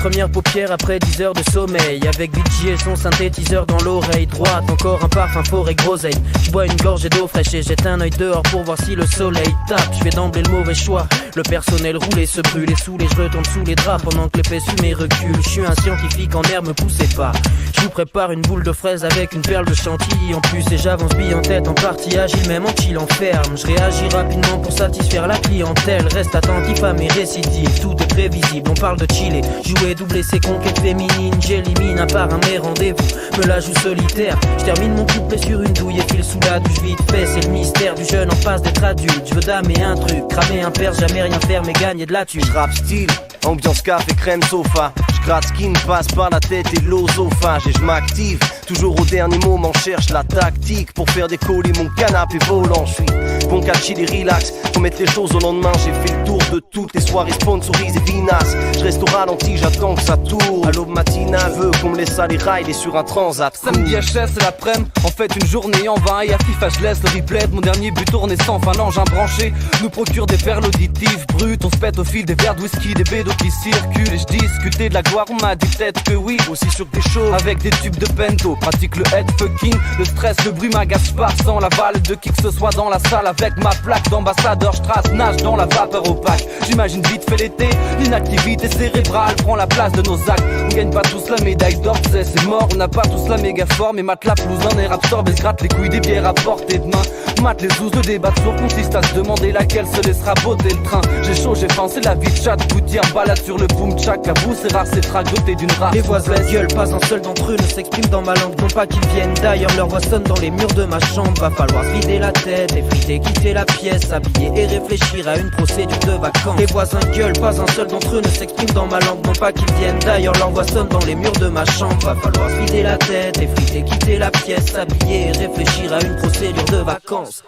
La première paupière après 10 heures de sommeil, avec BG et son synthétiseur dans l'oreille droite, encore un parfum forêt groseille. Je bois une gorgée d'eau fraîche et jette un œil dehors pour voir si le soleil tape. Je fais d'emblée le mauvais choix, le personnel roule et se brûle, et sous les je retombe sous les draps pendant que l'épaisse fumée recule. Je suis un scientifique en air, me poussez pas. Je vous prépare une boule de fraise avec une perle de chantilly en plus, et j'avance bille en tête en partie agile, même en chill en ferme. Je réagis rapidement pour satisfaire la clientèle, reste attentif à mes récidives, tout est prévisible. On parle de chiller, jouer, doubler ses conquêtes féminines. J'élimine à part un mes rendez-vous, me la joue solitaire. Je termine mon couplet sur une douille et file sous la douche vite fait. C'est le mystère du jeune en phase d'être adulte. Je veux damer un truc, cramer un perse, jamais rien faire mais gagner de la thune. Rap style, ambiance café crème sofa. J'gratte ce qui me passe par la tête et l'osophage. Et je m'active, toujours au dernier moment cherche la tactique pour faire décoller mon canapé volant. Je suis bon qu'à chill et relax, pour mettre les choses au lendemain. J'ai fait le tour de toutes les soirées sponsorisées Vinas. Je reste au ralenti, j'attends que ça tourne. À l'aube matinale, veut qu'on me laisse aller rider sur un transat. Samedi HS et l'après-midi, en fait une journée en vain. Et à FIFA je laisse le replay de mon dernier but tourné sans fin. L'engin branché nous procure des perles auditives brutes. On se pète au fil des verres de whisky, des bédos qui circulent. Et je discutais de la gloire, on m'a dit peut-être que oui. Aussi sûr que t'es chaud, avec des tubes de bento. Pratique le head fucking, le stress, le bruit m'agace. Je pars sans l'aval de qui que ce soit dans la salle. Avec ma plaque d'ambassadeur, je trace, nage dans la vapeur opaque. J'imagine vite fait l'été, l'inactivité cérébrale prend la place de nos actes. On gagne pas tous la médaille d'or, c'est mort. On n'a pas tous la méga forme, et mate la pelouse en air absorbé. Se gratte les couilles des bières à portée de main. Mate les ouzes, le débat sourd consiste à se demander laquelle se laissera botter le train. J'ai chaud, j'ai faim, c'est la vie de chat. Gouttière, balade sur le boom tchak. À vous, c'est rare, c'est tragoté d'une race. Les voisins gueulent, pas un seul d'entre eux ne s'exprime dans ma langue. Non pas qu'ils viennent d'ailleurs, leur voix sonne dans les murs de ma chambre. Va falloir se vider la tête, effriter, quitter la pièce, s'habiller et réfléchir à une procédure de vacances. Les voisins gueulent, pas un seul d'entre eux ne s'exprime dans ma langue. Non pas qu'ils viennent d'ailleurs, leur voix sonne dans les murs de ma chambre. Va falloir se vider la tête, effriter, quitter la pièce, s'habiller et réfléchir à une procédure de vacances.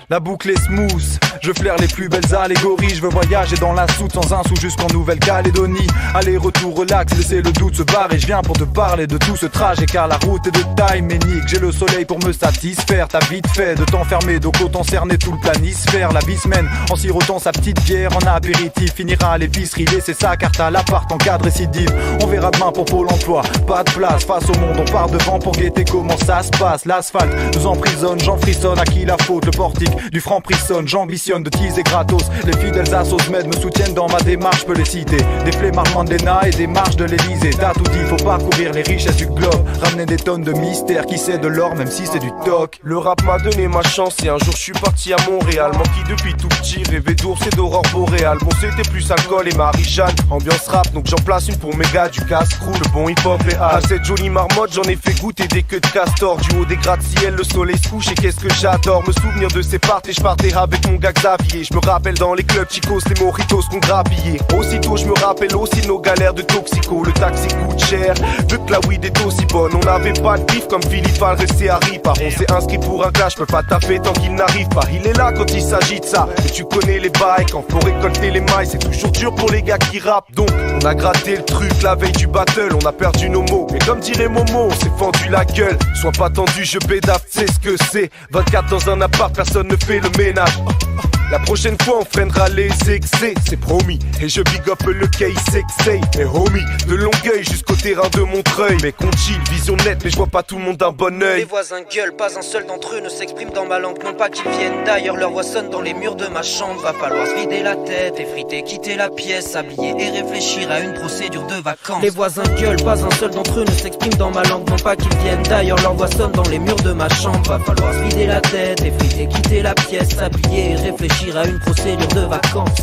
La boucle est smooth, je flaire les plus belles allégories. Je veux voyager dans la soute sans un sou jusqu'en Nouvelle-Calédonie. Aller-retour relax, laisser le doute se barrer. Je viens pour te parler de tout ce trajet car la route est de taille ménique. J'ai le soleil pour me satisfaire, t'as vite fait de t'enfermer. Donc autant cerner tout le planisphère. La vie se mène en sirotant sa petite bière en apéritif. Finira à l'épicerie, laisser sa carte à l'appart en cas de récidive. On verra demain pour Pôle emploi, pas de place face au monde. On part devant pour guetter comment ça se passe. L'asphalte nous emprisonne, j'en frissonne. À qui la faute? Le portique du franc prissonne, j'ambitionne de teaser gratos. Les fidèles assos med me soutiennent dans ma démarche, peux les citer. Des flemmards de l'ENA et des marches de l'Elysée. T'as tout dit, faut parcourir les richesses du globe. Ramener des tonnes de mystère, qui sait de l'or même si c'est du toc. Le rap m'a donné ma chance et un jour je suis parti à Montréal. Moi qui depuis tout petit rêvais d'ours et d'aurore boréale. Bon c'était plus alcool et Marie-Jeanne. Ambiance rap donc j'en place une pour mes gars du casse-crou. Le bon hip-hop et à cette jolie marmotte j'en ai fait goûter des queues de castor. Du haut des gratte-ciel le soleil se couche et qu'est-ce que j'adore. Me souvenir de ces parties, je partais avec mon gars Xavier. Je me rappelle dans les clubs chicos les mojitos qu'on grappillait. Aussitôt je me rappelle aussi nos galères de toxico. Le taxi coûte cher, vu que la weed est aussi bonne. On n'avait pas de bif comme Philippe Al resté à Ripar. On s'est inscrit pour un clash, je peux pas taper tant qu'il n'arrive pas. Il est là quand il s'agit de ça. Et tu connais les bails, quand faut récolter les mailles, c'est toujours dur pour les gars qui rappent. Donc on a gratté le truc la veille du battle, on a perdu nos mots. Mais comme dirait Momo, on s'est fendu la gueule. Sois pas tendu, je bédave, c'est ce que c'est. 24 dans un appart, personne ne fait le ménage. La prochaine fois on freinera les excès, c'est promis. Et je big up le case sexay. Et homie, de Longueuil jusqu'au terrain de Montreuil. Mais qu'on chill, vision nette, mais je vois pas tout le monde d'un bon oeil. Les voisins gueulent, pas un seul d'entre eux ne s'exprime dans ma langue. Non pas qu'ils viennent d'ailleurs, leur voix sonne dans les murs de ma chambre. Va falloir se vider la tête, effriter, quitter la pièce, s'habiller et réfléchir à une procédure de vacances. Les voisins gueulent, pas un seul d'entre eux ne s'exprime dans ma langue. Non pas qu'ils viennent d'ailleurs, leur voix sonne dans les murs de ma chambre. Va falloir se vider la tête, effriter, quitter la pièce, s'habiller et réfléchir à une procédure de vacances.